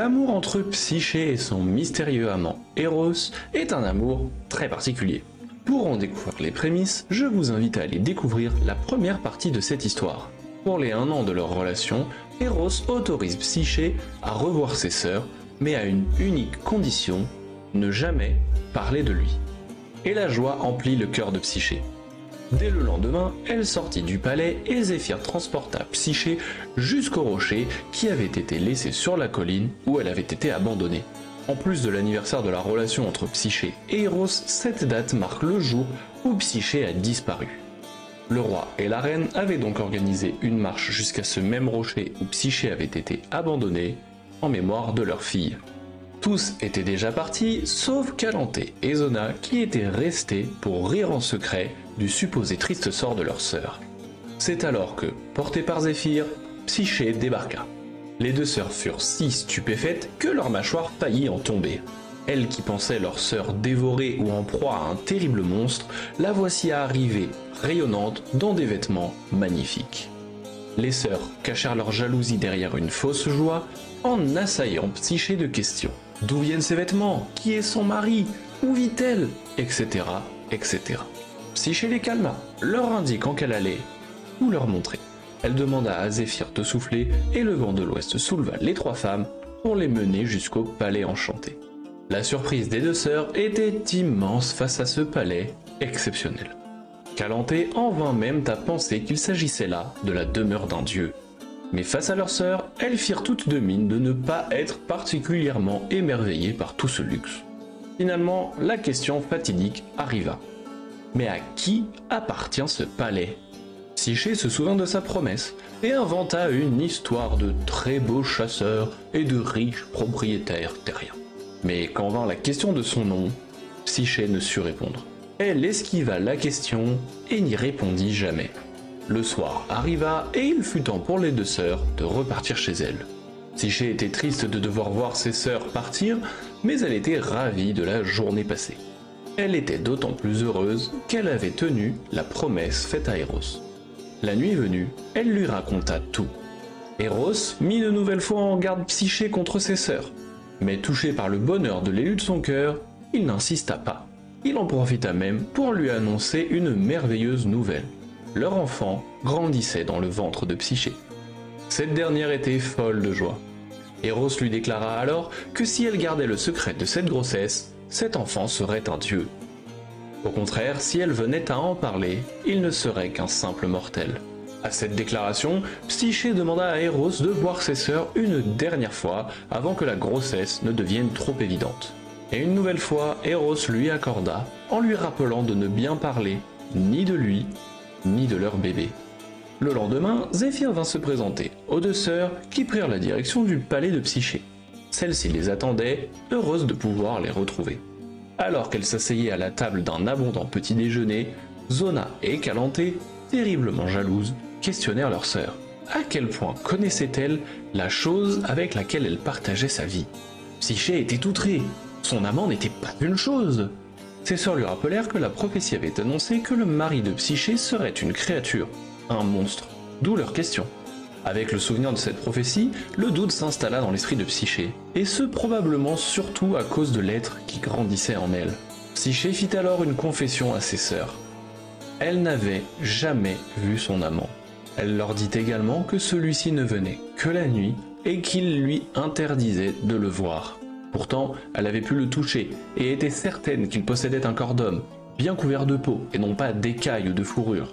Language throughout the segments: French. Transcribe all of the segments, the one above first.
L'amour entre Psyché et son mystérieux amant Eros est un amour très particulier. Pour en découvrir les prémices, je vous invite à aller découvrir la première partie de cette histoire. Pour les 1 an de leur relation, Eros autorise Psyché à revoir ses sœurs, mais à une unique condition, ne jamais parler de lui. Et la joie emplit le cœur de Psyché. Dès le lendemain, elle sortit du palais et Zéphyr transporta Psyché jusqu'au rocher qui avait été laissé sur la colline où elle avait été abandonnée. En plus de l'anniversaire de la relation entre Psyché et Eros, cette date marque le jour où Psyché a disparu. Le roi et la reine avaient donc organisé une marche jusqu'à ce même rocher où Psyché avait été abandonnée en mémoire de leur fille. Tous étaient déjà partis, sauf Calanthée et Zona qui étaient restés pour rire en secret du supposé triste sort de leur sœur. C'est alors que, portée par Zéphyr, Psyché débarqua. Les 2 sœurs furent si stupéfaites que leur mâchoire faillit en tomber. Elles qui pensaient leur sœur dévorée ou en proie à un terrible monstre, la voici arrivée, rayonnante, dans des vêtements magnifiques. Les sœurs cachèrent leur jalousie derrière une fausse joie en assaillant Psyché de questions. D'où viennent ces vêtements? Qui est son mari? Où vit-elle? Etc. etc. Psyché les calma, leur indiquant qu'elle allait tout leur montrer. Elle demanda à Zéphyr de souffler et le vent de l'ouest souleva les 3 femmes pour les mener jusqu'au palais enchanté. La surprise des 2 sœurs était immense face à ce palais exceptionnel. Calanthée en vint même à penser qu'il s'agissait là de la demeure d'un dieu. Mais face à leur sœur, elles firent toutes de mine de ne pas être particulièrement émerveillées par tout ce luxe. Finalement, la question fatidique arriva. Mais à qui appartient ce palais? Psyché se souvint de sa promesse et inventa une histoire de très beaux chasseurs et de riches propriétaires terriens. Mais quand vint la question de son nom, Psyché ne sut répondre. Elle esquiva la question et n'y répondit jamais. Le soir arriva et il fut temps pour les 2 sœurs de repartir chez elles. Psyché était triste de devoir voir ses sœurs partir, mais elle était ravie de la journée passée. Elle était d'autant plus heureuse qu'elle avait tenu la promesse faite à Eros. La nuit venue, elle lui raconta tout. Eros mit de nouvelles fois en garde Psyché contre ses sœurs, mais touché par le bonheur de l'élu de son cœur, il n'insista pas. Il en profita même pour lui annoncer une merveilleuse nouvelle. Leur enfant grandissait dans le ventre de Psyché. Cette dernière était folle de joie. Eros lui déclara alors que si elle gardait le secret de cette grossesse, cet enfant serait un dieu. Au contraire, si elle venait à en parler, il ne serait qu'un simple mortel. À cette déclaration, Psyché demanda à Eros de voir ses sœurs une dernière fois avant que la grossesse ne devienne trop évidente. Et une nouvelle fois, Eros lui accorda, en lui rappelant de ne bien parler ni de lui, ni de leur bébé. Le lendemain, Zéphyr vint se présenter aux 2 sœurs qui prirent la direction du palais de Psyché. Celle-ci les attendait, heureuse de pouvoir les retrouver. Alors qu'elles s'asseyaient à la table d'un abondant petit déjeuner, Zona et Calanthée, terriblement jalouses, questionnèrent leur sœur. À quel point connaissait-elle la chose avec laquelle elle partageait sa vie? Psyché était outrée, son amant n'était pas une chose. Ses sœurs lui rappelèrent que la prophétie avait annoncé que le mari de Psyché serait une créature, un monstre, d'où leur question. Avec le souvenir de cette prophétie, le doute s'installa dans l'esprit de Psyché, et ce probablement surtout à cause de l'être qui grandissait en elle. Psyché fit alors une confession à ses sœurs. Elle n'avait jamais vu son amant. Elle leur dit également que celui-ci ne venait que la nuit et qu'il lui interdisait de le voir. Pourtant, elle avait pu le toucher et était certaine qu'il possédait un corps d'homme, bien couvert de peau et non pas d'écailles ou de fourrure.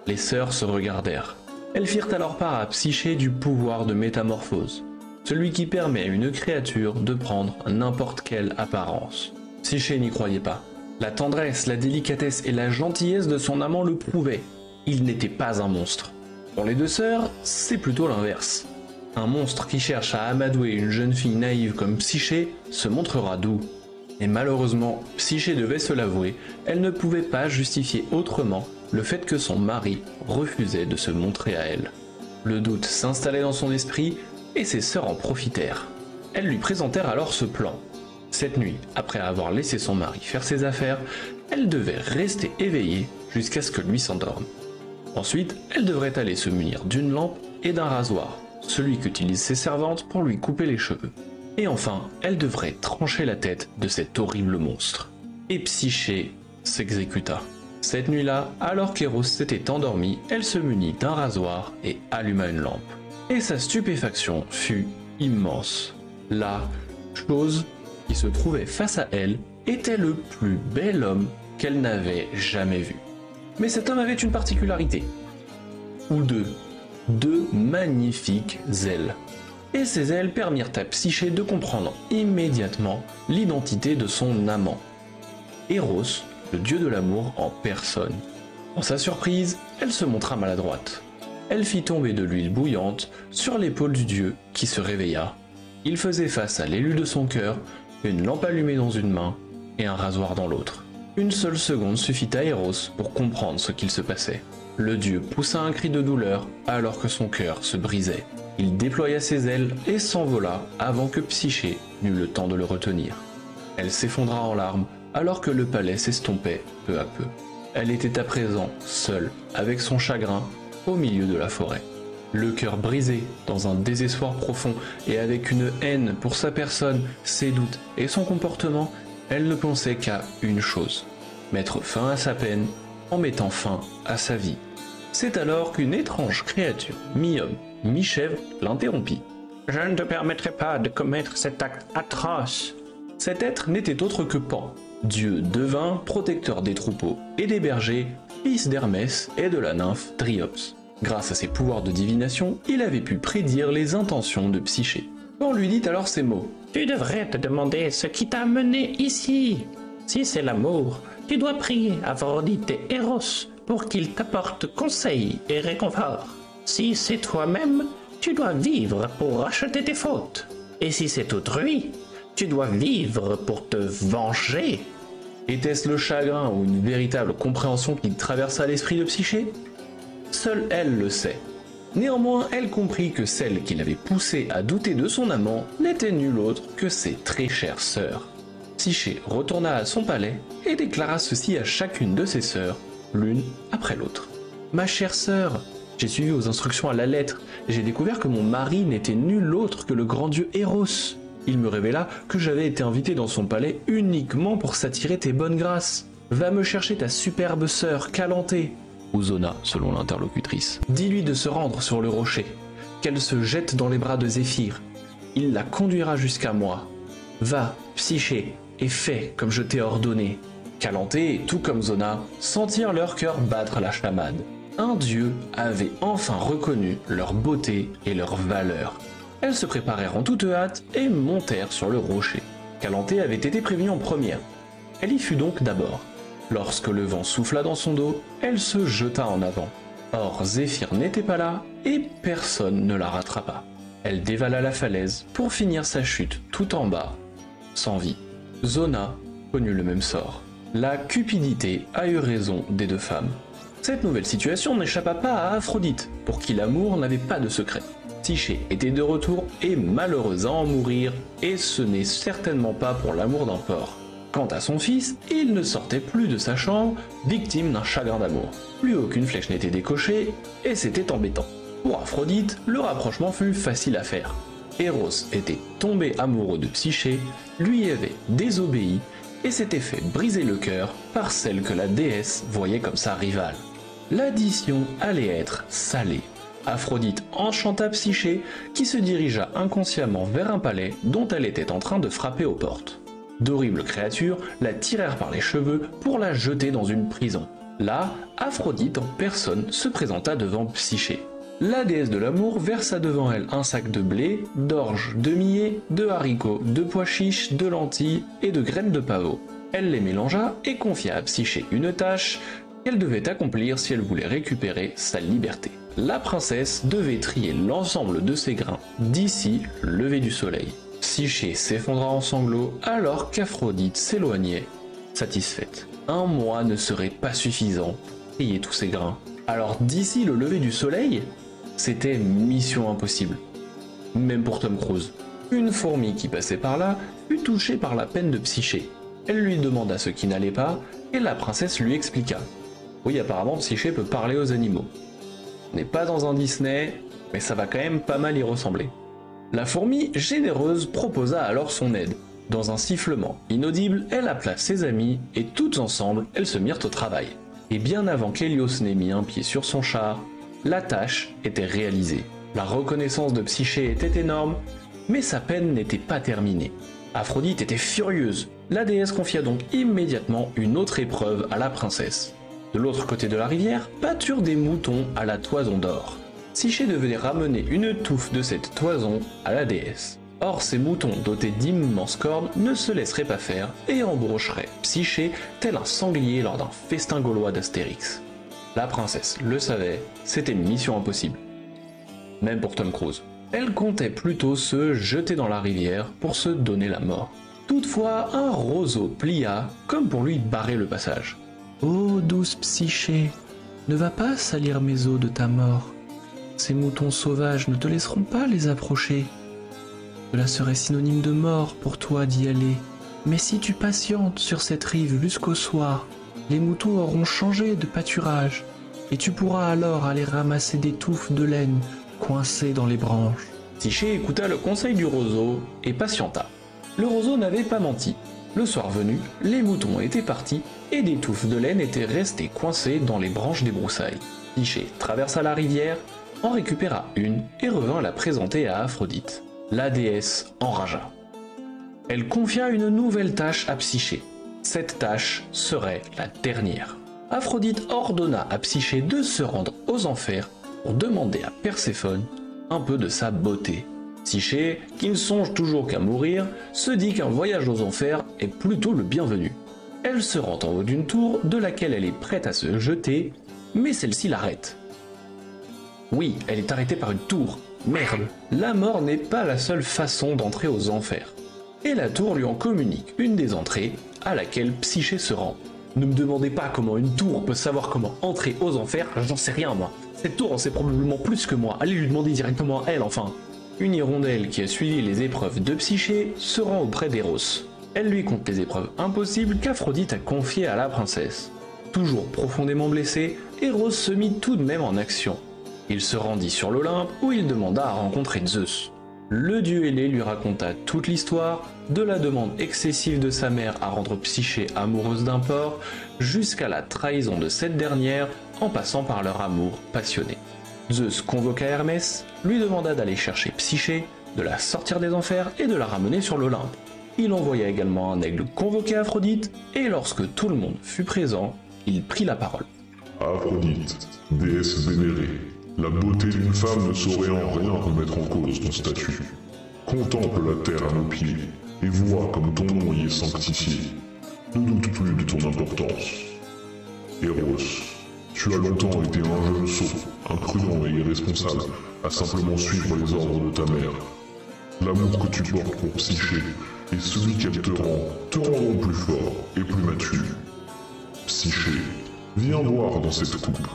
Les sœurs se regardèrent. Elles firent alors part à Psyché du pouvoir de métamorphose, celui qui permet à une créature de prendre n'importe quelle apparence. Psyché n'y croyait pas. La tendresse, la délicatesse et la gentillesse de son amant le prouvaient. Il n'était pas un monstre. Pour les 2 sœurs, c'est plutôt l'inverse. Un monstre qui cherche à amadouer une jeune fille naïve comme Psyché se montrera doux. Et malheureusement, Psyché devait se l'avouer, elle ne pouvait pas justifier autrement le fait que son mari refusait de se montrer à elle. Le doute s'installait dans son esprit et ses sœurs en profitèrent. Elles lui présentèrent alors ce plan. Cette nuit, après avoir laissé son mari faire ses affaires, elle devait rester éveillée jusqu'à ce que lui s'endorme. Ensuite, elle devrait aller se munir d'une lampe et d'un rasoir, celui qu'utilisent ses servantes pour lui couper les cheveux. Et enfin, elle devrait trancher la tête de cet horrible monstre. Et Psyché s'exécuta. Cette nuit-là, alors qu'Eros s'était endormi, elle se munit d'un rasoir et alluma une lampe. Et sa stupéfaction fut immense. La chose qui se trouvait face à elle était le plus bel homme qu'elle n'avait jamais vu. Mais cet homme avait une particularité. Ou deux magnifiques ailes. Et ces ailes permirent à Psyché de comprendre immédiatement l'identité de son amant. Eros, le dieu de l'amour en personne. En sa surprise, elle se montra maladroite. Elle fit tomber de l'huile bouillante sur l'épaule du dieu qui se réveilla. Il faisait face à l'élu de son cœur, une lampe allumée dans une main et un rasoir dans l'autre. Une seule seconde suffit à Eros pour comprendre ce qu'il se passait. Le dieu poussa un cri de douleur alors que son cœur se brisait. Il déploya ses ailes et s'envola avant que Psyché n'eut le temps de le retenir. Elle s'effondra en larmes alors que le palais s'estompait peu à peu. Elle était à présent seule, avec son chagrin, au milieu de la forêt. Le cœur brisé, dans un désespoir profond et avec une haine pour sa personne, ses doutes et son comportement, elle ne pensait qu'à une chose, mettre fin à sa peine en mettant fin à sa vie. C'est alors qu'une étrange créature, mi-homme, mi-chèvre, l'interrompit. « Je ne te permettrai pas de commettre cet acte atroce. » Cet être n'était autre que Pan, dieu devin, protecteur des troupeaux et des bergers, fils d'Hermès et de la nymphe Dryops. Grâce à ses pouvoirs de divination, il avait pu prédire les intentions de Psyché. Pan lui dit alors ces mots. « Tu devrais te demander ce qui t'a mené ici. Si c'est l'amour, tu dois prier Aphrodite et Eros pour qu'ils t'apportent conseil et réconfort. Si c'est toi-même, tu dois vivre pour racheter tes fautes. Et si c'est autrui, tu dois vivre pour te venger. » Était-ce le chagrin ou une véritable compréhension qui traversa l'esprit de Psyché? Seule elle le sait. Néanmoins, elle comprit que celle qui l'avait poussée à douter de son amant n'était nulle autre que ses très chères sœurs. Psyché retourna à son palais et déclara ceci à chacune de ses sœurs, l'une après l'autre. « Ma chère sœur, j'ai suivi vos instructions à la lettre et j'ai découvert que mon mari n'était nul autre que le grand dieu Eros. Il me révéla que j'avais été invité dans son palais uniquement pour s'attirer tes bonnes grâces. Va me chercher ta superbe sœur Calantée, ou Zona selon l'interlocutrice. Dis-lui de se rendre sur le rocher, qu'elle se jette dans les bras de Zéphyr. Il la conduira jusqu'à moi. Va, Psyché, et fais comme je t'ai ordonné. » Calantée, tout comme Zona, sentirent leur cœur battre la chamade. Un dieu avait enfin reconnu leur beauté et leur valeur. Elles se préparèrent en toute hâte et montèrent sur le rocher. Calantée avait été prévenue en première. Elle y fut donc d'abord. Lorsque le vent souffla dans son dos, elle se jeta en avant. Or Zéphyr n'était pas là et personne ne la rattrapa. Elle dévala la falaise pour finir sa chute tout en bas, sans vie. Zona connut le même sort. La cupidité a eu raison des deux femmes. Cette nouvelle situation n'échappa pas à Aphrodite, pour qui l'amour n'avait pas de secret. Psyché était de retour et malheureuse à en mourir, et ce n'est certainement pas pour l'amour d'un porc. Quant à son fils, il ne sortait plus de sa chambre, victime d'un chagrin d'amour. Plus aucune flèche n'était décochée, et c'était embêtant. Pour Aphrodite, le rapprochement fut facile à faire. Eros était tombé amoureux de Psyché, lui avait désobéi, et s'était fait briser le cœur par celle que la déesse voyait comme sa rivale. L'addition allait être salée. Aphrodite enchanta Psyché, qui se dirigea inconsciemment vers un palais dont elle était en train de frapper aux portes. D'horribles créatures la tirèrent par les cheveux pour la jeter dans une prison. Là, Aphrodite en personne se présenta devant Psyché. La déesse de l'amour versa devant elle un sac de blé, d'orge, de millet, de haricots, de pois chiches, de lentilles et de graines de pavot. Elle les mélangea et confia à Psyché une tâche qu'elle devait accomplir si elle voulait récupérer sa liberté. La princesse devait trier l'ensemble de ses grains d'ici le lever du soleil. Psyché s'effondra en sanglots alors qu'Aphrodite s'éloignait, satisfaite. Un mois ne serait pas suffisant pour trier tous ces grains. Alors d'ici le lever du soleil, c'était mission impossible. Même pour Tom Cruise. Une fourmi qui passait par là fut touchée par la peine de Psyché. Elle lui demanda ce qui n'allait pas et la princesse lui expliqua. Oui, apparemment Psyché peut parler aux animaux. On n'est pas dans un Disney, mais ça va quand même pas mal y ressembler. La fourmi, généreuse, proposa alors son aide. Dans un sifflement inaudible, elle appela ses amis et toutes ensemble, elles se mirent au travail. Et bien avant qu'Hélios n'ait mis un pied sur son char, la tâche était réalisée. La reconnaissance de Psyché était énorme, mais sa peine n'était pas terminée. Aphrodite était furieuse. La déesse confia donc immédiatement une autre épreuve à la princesse. De l'autre côté de la rivière, pâturent des moutons à la toison d'or. Psyché devait ramener une touffe de cette toison à la déesse. Or, ces moutons dotés d'immenses cornes ne se laisseraient pas faire et embrocheraient Psyché tel un sanglier lors d'un festin gaulois d'Astérix. La princesse le savait, c'était une mission impossible. Même pour Tom Cruise. Elle comptait plutôt se jeter dans la rivière pour se donner la mort. Toutefois, un roseau plia comme pour lui barrer le passage. « Oh, douce Psyché, ne va pas salir mes os de ta mort. Ces moutons sauvages ne te laisseront pas les approcher. Cela serait synonyme de mort pour toi d'y aller. Mais si tu patientes sur cette rive jusqu'au soir, les moutons auront changé de pâturage, et tu pourras alors aller ramasser des touffes de laine coincées dans les branches. » Psyché écouta le conseil du roseau et patienta. Le roseau n'avait pas menti. Le soir venu, les moutons étaient partis et des touffes de laine étaient restées coincées dans les branches des broussailles. Psyché traversa la rivière, en récupéra une et revint la présenter à Aphrodite. La déesse enragea. Elle confia une nouvelle tâche à Psyché. Cette tâche serait la dernière. Aphrodite ordonna à Psyché de se rendre aux enfers pour demander à Perséphone un peu de sa beauté. Psyché, qui ne songe toujours qu'à mourir, se dit qu'un voyage aux enfers est plutôt le bienvenu. Elle se rend en haut d'une tour de laquelle elle est prête à se jeter, mais celle-ci l'arrête. Oui, elle est arrêtée par une tour. Merde, la mort n'est pas la seule façon d'entrer aux enfers. Et la tour lui en communique une des entrées à laquelle Psyché se rend. Ne me demandez pas comment une tour peut savoir comment entrer aux enfers, j'en sais rien moi. Cette tour en sait probablement plus que moi, allez lui demander directement à elle enfin. Une hirondelle qui a suivi les épreuves de Psyché se rend auprès d'Héros. Elle lui conte les épreuves impossibles qu'Aphrodite a confiées à la princesse. Toujours profondément blessé, Héros se mit tout de même en action. Il se rendit sur l'Olympe où il demanda à rencontrer Zeus. Le dieu ailé lui raconta toute l'histoire, de la demande excessive de sa mère à rendre Psyché amoureuse d'un porc, jusqu'à la trahison de cette dernière en passant par leur amour passionné. Zeus convoqua Hermès, lui demanda d'aller chercher Psyché, de la sortir des enfers et de la ramener sur l'Olympe. Il envoya également un aigle convoquer Aphrodite, et lorsque tout le monde fut présent, il prit la parole. Aphrodite, déesse vénérée, la beauté d'une femme ne saurait en rien remettre en cause ton statut. Contemple la terre à nos pieds, et vois comme ton nom y est sanctifié. Ne doute plus de ton importance. Héros, tu as longtemps été un jeune sot, imprudent et irresponsable, à simplement suivre les ordres de ta mère. L'amour que tu portes pour Psyché et celui qu'elle te rendront plus fort et plus mature. Psyché, viens boire dans cette coupe.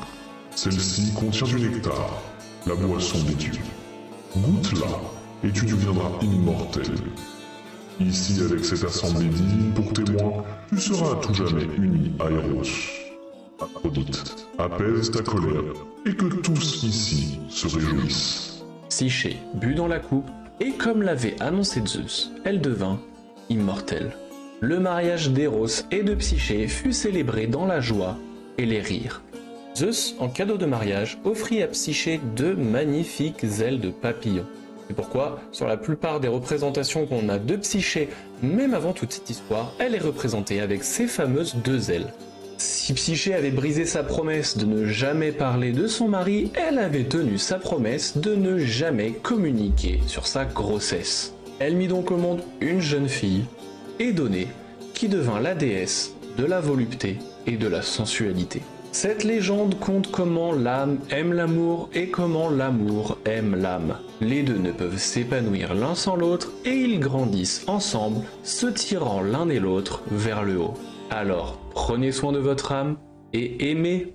Celle-ci contient du nectar, la boisson des dieux. Goûte-la, et tu deviendras immortel. Ici, avec cette assemblée divine pour témoin, tu seras à tout jamais uni à Héros. Aphrodite, apaise ta colère, et que tous ici se réjouissent. Psyché but dans la coupe, et comme l'avait annoncé Zeus, elle devint immortelle. Le mariage d'Héros et de Psyché fut célébré dans la joie et les rires. Zeus, en cadeau de mariage, offrit à Psyché 2 magnifiques ailes de papillon. C'est pourquoi, sur la plupart des représentations qu'on a de Psyché, même avant toute cette histoire, elle est représentée avec ces fameuses 2 ailes. Si Psyché avait brisé sa promesse de ne jamais parler de son mari, elle avait tenu sa promesse de ne jamais communiquer sur sa grossesse. Elle mit donc au monde une jeune fille, Édonée, qui devint la déesse de la volupté et de la sensualité. Cette légende conte comment l'âme aime l'amour et comment l'amour aime l'âme. Les deux ne peuvent s'épanouir l'un sans l'autre et ils grandissent ensemble, se tirant l'un et l'autre vers le haut. Alors, prenez soin de votre âme et aimez